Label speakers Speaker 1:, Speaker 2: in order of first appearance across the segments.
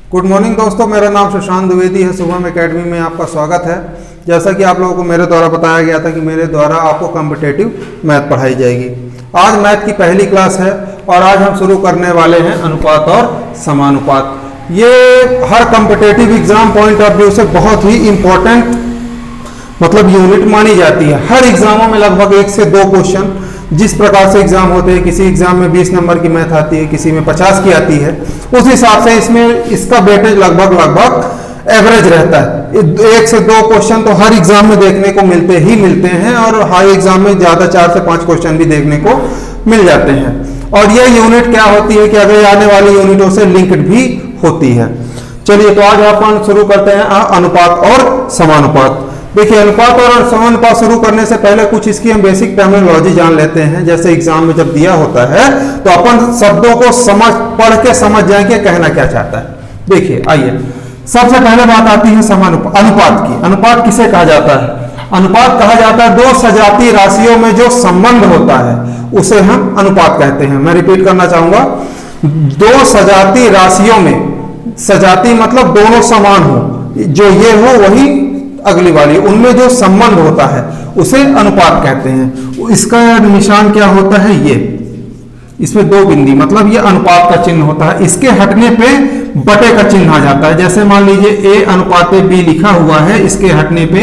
Speaker 1: Good morning दोस्तों, मेरा नाम सुशांत द्विवेदी है। शुभम एकेडमी में आपका स्वागत है। जैसा कि आप लोगों को मेरे द्वारा बताया गया था कि मेरे द्वारा आपको कॉम्पिटिटिव मैथ पढ़ाई जाएगी। आज मैथ की पहली क्लास है और आज हम शुरू करने वाले हैं अनुपात और समानुपात। ये हर competitive exam point of view से बहुत ही इंपॉर्टेंट यूनिट मानी जाती है। हर एग्जामों में लगभग 1 से 2 क्वेश्चन, जिस प्रकार से एग्जाम होते हैं, किसी एग्जाम में 20 नंबर की मैथ आती है, किसी में 50 की आती है, उस हिसाब से इसमें इसका वेटेज लगभग एवरेज रहता है। 1 से 2 क्वेश्चन तो हर एग्जाम में देखने को मिलते हैं और हाई एग्जाम में ज़्यादा 4 से 5 क्वेश्चन भी देखने को मिल जाते हैं। और ये यूनिट क्या होती है कि अगर आने वाली यूनिटों से लिंक्ड भी होती है। चलिए, तो आज अपन शुरू करते हैं अनुपात और समानुपात। देखिए, अनुपात और समानुपात शुरू करने से पहले कुछ इसकी हम बेसिक टर्मिनोलॉजी जान लेते हैं। जैसे एग्जाम में जब दिया होता है तो अपन शब्दों को पढ़ के समझ जाएंगे कहना क्या चाहता है। देखिए, आइए, सबसे पहले बात आती है अनुपात की। अनुपात किसे कहा जाता है? अनुपात कहा जाता है 2 सजातीय राशियों में जो संबंध होता है उसे हम अनुपात कहते हैं। मैं रिपीट करना चाहूंगा, 2 सजातीय राशियों में, सजाती मतलब दोनों समान हो, जो ये हो वही अगली वाली, उनमें जो संबंध होता है उसे अनुपात कहते हैं। इसका निशान क्या होता है? ये इसमें 2 बिंदी, मतलब ये अनुपात का चिन्ह होता है। इसके हटने पे बटे का चिन्ह आ जाता है। जैसे मान लीजिए a अनुपात b लिखा हुआ है, इसके हटने पे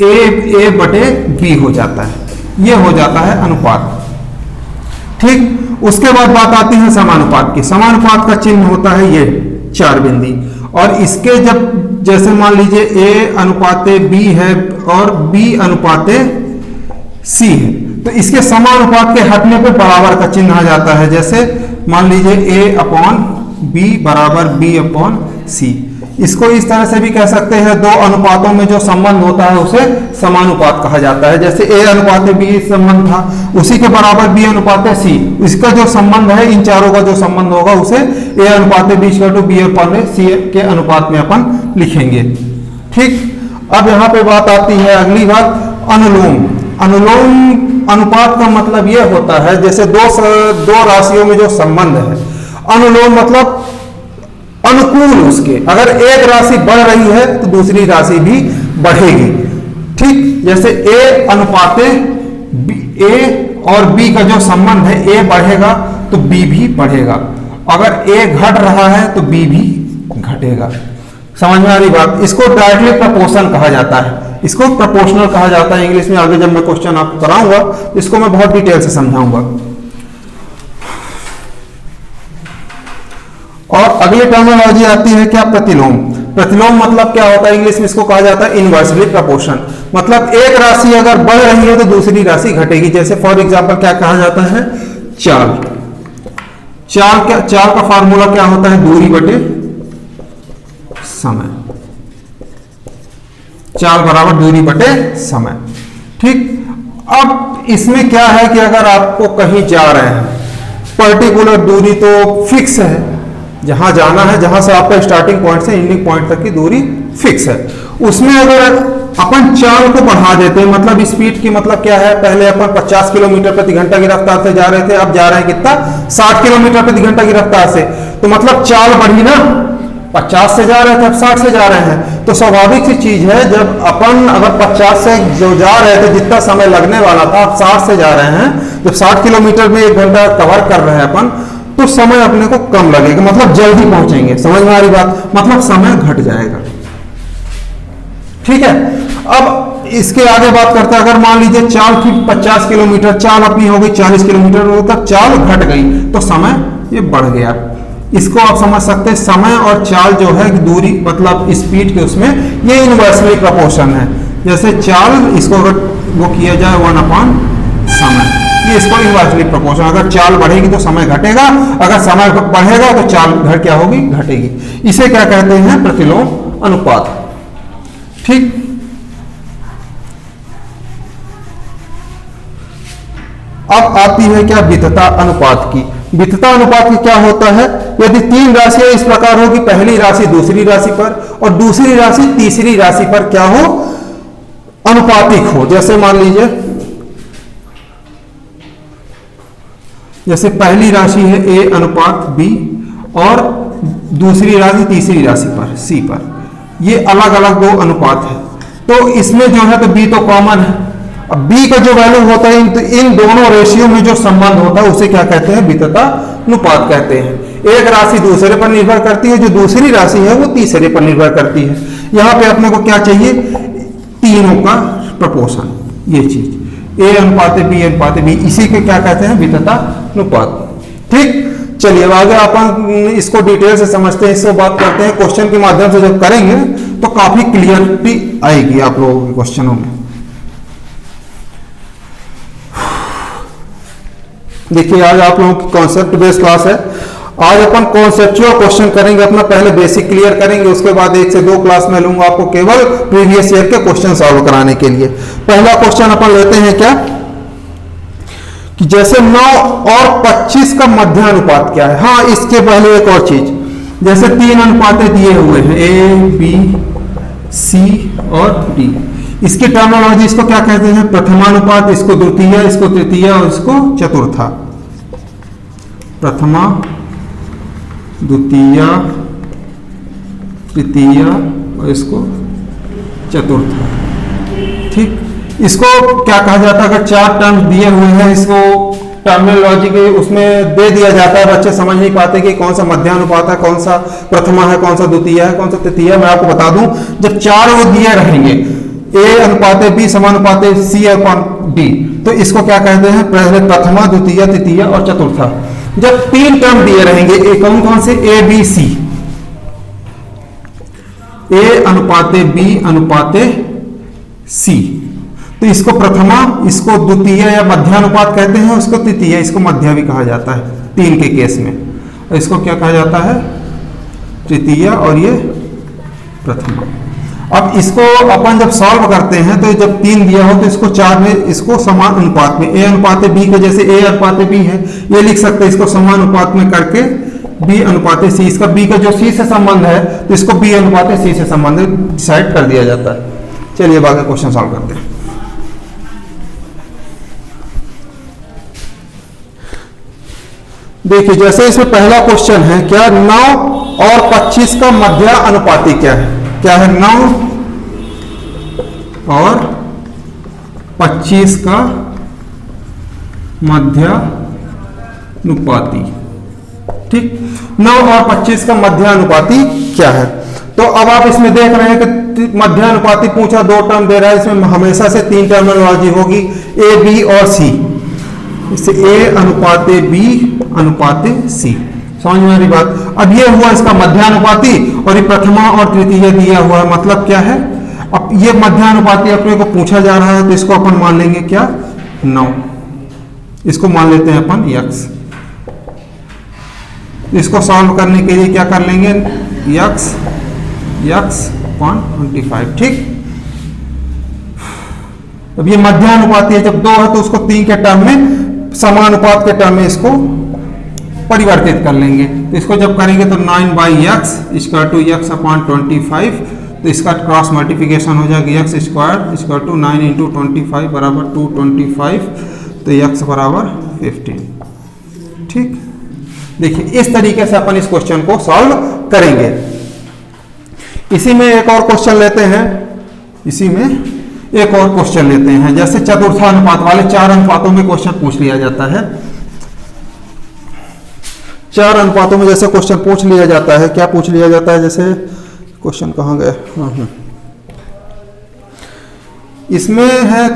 Speaker 1: a बटे b हो जाता है। ये हो जाता है अनुपात। ठीक, उसके बाद बात आती है समानुपात की। समानुपात का चिन्ह होता है ये 4 बिंदी, और इसके जब जैसे मान लीजिए a अनुपात b है और b अनुपात c है, तो इसके समानुपात के हटने पे बराबर का चिन्ह आ जाता है। जैसे मान लीजिए a अपॉन b बराबर b अपॉन c। इसको इस तरह से भी कह सकते हैं, 2 अनुपातों में जो संबंध होता है उसे समानुपात कहा जाता है। जैसे a अनुपात b संबंध था, उसी के बराबर b अनुपात c, इसका जो संबंध है, इन चारों का जो संबंध होगा उसे a अनुपात b अनुपात c के अनुपात में अपन लिखेंगे। ठीक, अब यहाँ पे बात आती है अगली बात, अनुलोम। अनुलोम अनुपात का मतलब यह होता है, जैसे दो राशियों में जो संबंध है, अनुलोम मतलब अनुकूल उसके। अगर एक राशि बढ़ रही है तो दूसरी राशि भी बढ़ेगी। ठीक, जैसे a अनुपात a और b का जो संबंध है, a बढ़ेगा तो b भी बढ़ेगा। अगर a घट रहा है तो b भी घटेगा। समझ में आ रही बात? इसको डायरेक्टली प्रपोर्शन कहा जाता है, इसको प्रोपोर्शनल कहा जाता है इंग्लिश में। आगे जब मैं क्वेश्चन आपको कराऊंगा इसको मैं बहुत डिटेल से समझाऊंगा। और अगली टर्मिनोलॉजी आती है क्या? प्रतिलोम। प्रतिलोम मतलब क्या होता है? इंग्लिश में इसको कहा जाता है इनवर्सली प्रोपोर्शन। मतलब एक राशि अगर बढ़ रही है तो दूसरी राशि घटेगी। जैसे फॉर एग्जांपल क्या कहा जाता है? चाल। चाल का फार्मूला क्या होता है? दूरी बटे समय। चाल बराबर दूरी बटे समय। ठीक, अब इसमें क्या है कि अगर आपको कहीं जा रहे हैं, पर्टिकुलर दूरी तो फिक्स है, जहां जाना है, जहां से आपका स्टार्टिंग पॉइंट से एंडिंग पॉइंट तक की दूरी फिक्स है, उसमें अगर अपन चाल को बढ़ा देते हैं, मतलब स्पीड की मतलब क्या है? पहले अपन 50 किलोमीटर प्रति घंटा की रफ्तार से जा रहे थे, अब जा रहे हैं कितना? 60 किलोमीटर प्रति घंटा की रफ्तार से। तो मतलब चाल बढ़ी ना, 50 से जा रहे थे अब 60 से जा रहे हैं। तो स्वाभाविक सी चीज है, जब अपन अगर 50 से जो जा रहे थे, जितना समय लगने वाला था, अब 60 से जा रहे हैं, जब 60 किलोमीटर में 1 घंटा कवर कर रहे हैं अपन, तो समय अपने को कम लगेगा, मतलब जल्दी पहुंचेंगे। समझ में आ रही बात? मतलब समय घट जाएगा। ठीक है, अब इसके आगे बात करते हैं। अगर मान लीजिए चाल थी 50 किलोमीटर, चाल अपनी हो गई 40 किलोमीटर, तब चाल घट गई तो समय ये बढ़ गया। इसको आप समझ सकते हैं, समय और चाल जो है दूरी मतलब स्पीड के उसमें ये इनवर्सली प्रोपोर्शन है। जैसे चाल, इसको अगर वो किया जाए 1 अपॉन समय, ये इसको इनवर्सली प्रोपोर्शन। अगर चाल बढ़ेगी तो समय घटेगा, अगर समय बढ़ेगा तो चाल क्या होगी? घटेगी। इसे क्या कहते हैं? प्रतिलोम अनुपात। ठीक, अब आती है क्या? वितता अनुपात की। वितता अनुपात की क्या होता है? यदि 3 राशियां इस प्रकार हो कि पहली राशि दूसरी राशि पर और दूसरी राशि तीसरी राशि पर क्या हो? अनुपातिक हो। जैसे मान लीजिए, जैसे पहली राशि है a अनुपात b और दूसरी राशि तीसरी राशि पर सी पर, ये अलग अलग दो अनुपात है। तो इसमें जो है तो बी तो कॉमन है। अब बी का जो वैल्यू होता है इन दोनों रेशियो में जो संबंध होता है उसे क्या कहते हैं, वितता अनुपात कहते हैं। एक राशि दूसरे पर निर्भर करती है, जो दूसरी राशि है वो तीसरे पर निर्भर करती है। यहाँ पे अपने को क्या चाहिए, तीनों का प्रपोर्शन, ये चीज ए अनुपात बी अनुपात बी, इसी को क्या कहते हैं, वितता अनुपात। ठीक, चलिए अब आगे अपन इसको डिटेल से समझते हैं, इसको बात करते हैं। क्वेश्चन के माध्यम से जब करेंगे तो काफी क्लियरिटी आएगी आप लोगों के क्वेश्चनों में। देखिए आज आप लोगों की कॉन्सेप्ट बेस्ड क्लास है। आज अपन कॉन्सेप्चुअल क्वेश्चन करेंगे, अपना पहले बेसिक क्लियर करेंगे, उसके बाद 1 से 2 क्लास में लूंगा आपको केवल प्रीवियस ईयर के क्वेश्चन सॉल्व कराने के लिए। पहला क्वेश्चन अपन लेते हैं क्या, कि जैसे 9 और 25 का मध्यानुपात क्या है। हाँ, इसके पहले एक और चीज, जैसे 3 अनुपातें दिए हुए हैं ए बी सी और डी, इसकी टर्मिनोलॉजी इसको क्या कहते हैं, प्रथमानुपात, इसको द्वितीय, इसको तृतीय और इसको चतुर्था। प्रथमा, द्वितीय, तृतीय और इसको चतुर्था। ठीक, इसको क्या कहा जाता है, अगर 4 टर्म दिए हुए हैं, इसको टर्मिनोलॉजी के उसमें दे दिया जाता है, बच्चे समझ नहीं पाते कि कौन सा मध्यानुपात है, कौन सा प्रथमा है, कौन सा द्वितीय है, कौन सा तृतीय है। मैं आपको बता दूं, जब 4 वो दिए रहेंगे, ए अनुपात बी समानुपात सी अनुपात डी, तो इसको क्या कहते हैं, पहले प्रथमा, द्वितीय, तृतीय और चतुर्था। जब 3 टर्म दिए रहेंगे, ए कौन कौन से, ए बी सी, ए अनुपात बी अनुपात सी, तो इसको प्रथमा, इसको द्वितीय या मध्यानुपात कहते हैं, उसको तृतीय, इसको मध्य भी कहा जाता है 3 के केस में। और इसको क्या कहा जाता है, तृतीय, और ये प्रथमा। अब इसको अपन जब सॉल्व करते हैं तो जब 3 दिया हो तो इसको 4 में, इसको समान अनुपात में, ए अनुपात बी के जैसे ए अनुपात बी है, ये लिख सकते हैं, इसको समान अनुपात में करके बी अनुपात सी, इसका बी का जो सी से संबंध है तो इसको बी अनुपात सी से संबंध डिसाइड कर दिया जाता है। चलिए अब आगे क्वेश्चन सॉल्व करते हैं। देखिए जैसे इसमें पहला क्वेश्चन है, क्या 9 और 25 का मध्य अनुपाती क्या है, क्या है 9 और 25 का मध्यानुपाती। ठीक, 9 और 25 का मध्यानुपाती क्या है। तो अब आप इसमें देख रहे हैं कि मध्यानुपाती पूछा, 2 टर्म दे रहा है, इसमें हमेशा से 3 टर्मिनोलॉजी होगी, ए बी और सी। इससे ए अनुपात बी अनुपात सी, समझ में आ रही बात। अब ये हुआ इसका मध्यानुपाती, और ये प्रथमा और तृतीय दिया हुआ है, मतलब क्या है, अब ये मध्यानुपाती अपने को पूछा जा रहा है, तो इसको अपन मान लेंगे क्या, 9, इसको मान लेते हैं अपन x। इसको सॉल्व करने के लिए क्या कर लेंगे, x 25। ठीक, अब ये मध्यानुपाती है, जब 2 है तो उसको 3 के टर्म में, समानुपात के टर्म में इसको परिवर्तित कर लेंगे। तो इसको जब करेंगे तो 9/x = x अपॉन 25, तो इसका क्रॉस मल्टीप्लिकेशन हो जाएगा, x स्क्वायर = 9 × 25 बराबर 225, तो x बराबर 15। ठीक, देखिए इस तरीके से अपन इस क्वेश्चन को सॉल्व करेंगे। इसी में एक और क्वेश्चन लेते हैं, जैसे चतुर्थानुपात वाले 4 अनुपातों में क्वेश्चन पूछ लिया जाता है। 4 अनुपातों में जैसे क्वेश्चन पूछ लिया जाता है, क्या पूछ लिया जाता है, जैसे क्वेश्चन कहाँ गए, इसमें है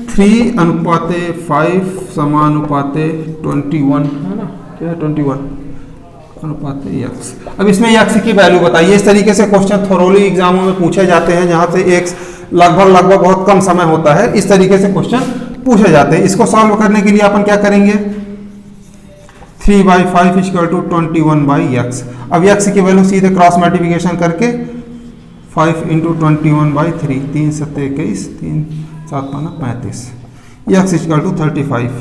Speaker 1: 3:5 समानुपात 21 है ना, क्या है 21 अनुपात x। अब इसमें x की वैल्यू बताइए। इस तरीके से क्वेश्चन थोरोली एग्जामों में पूछे जाते हैं, जहां से x लगभग बहुत कम समय होता है, इस तरीके से क्वेश्चन पूछे जाते हैं। इसको सॉल्व करने के लिए अपन क्या करेंगे, 3/5 = 21/x। अब x की वैल्यू सीधे क्रॉस मल्टीप्लिकेशन करके 5 × 21/3, 3 × 7 = 21, 3 × 7 = 35, x = 35।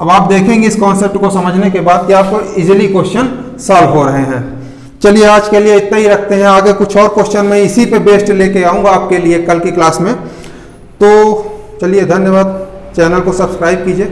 Speaker 1: अब आप देखेंगे इस कॉन्सेप्ट को समझने के बाद कि आपको इजीली क्वेश्चन सॉल्व हो रहे हैं। चलिए आज के लिए इतना ही रखते हैं, आगे कुछ और क्वेश्चन मैं इसी पे बेस्ड लेके आऊँगा आपके लिए कल की क्लास में। तो चलिए धन्यवाद, चैनल को सब्सक्राइब कीजिए।